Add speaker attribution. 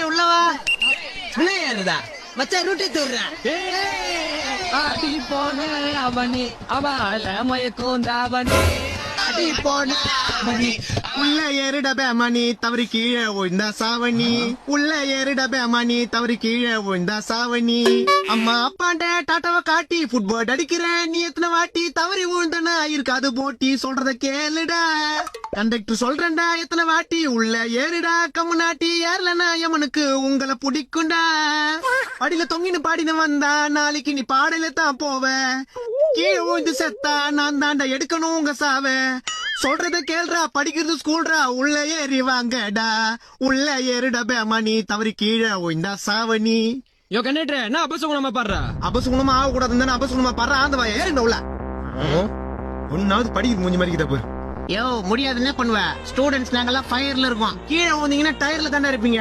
Speaker 1: உள்ளவா உள்ளதா மச்சா ரூட்டி தூர்றேன்.
Speaker 2: போன அவனி அவள மயக்கோந்தாவனி அடி போன அவனி
Speaker 3: உள்ள ஏறிட பேமணி தவறி கீழே விழுந்தா சாவணி. உள்ள ஏறிட பேமணி தவறி கீழே விழுந்தா சாவணி. அம்மா அப்பாண்ட டாட்டாவை காட்டி ஃபுட்பால் அடிக்கிறேன். நீ எத்தனை வாட்டி தவறி விழுந்தனா இருக்காது போட்டி சொல்றத கேளுடா. கண்டக்டர் சொல்றேன்டா எத்தனை வாட்டி உள்ள ஏறிடா. கம்மு நாட்டி ஏறலனா எமனுக்கு உங்களை பிடிக்கும்டா. அடியில தொங்கின்னு பாடின வந்தா நாளைக்கு நீ பாடல தான் போவ. கீழே விழுந்து செத்தா நான் தாண்டா எடுக்கணும் உங்க சாவ. சொல்றத கேள்றா படிக்கிறது ஸ்கூல்ரா. உள்ள ஏறி வாங்கடா. உள்ள ஏறிட பேமணி தவறி கீழே விழுந்தா சாவணி.
Speaker 2: யோ கண்டக்டர் நான் அபசகுணமா பாடுறா.
Speaker 3: அபசகுணமா ஆக கூடாதுன்னு அபசகுணமா பாடுறா. அந்த வாய ஏறிண்ட உள்ள ஒன்னாவது படிக்கிறது மூஞ்சி மாதிரி கிட்ட
Speaker 1: யோ முடியாதுன்னு பண்ணுவ. ஸ்டூடெண்ட்ஸ் நாங்கெல்லாம் ஃபயர்ல இருக்கோம். கீழே வந்தீங்கன்னா டயர்ல தானே இருப்பீங்க.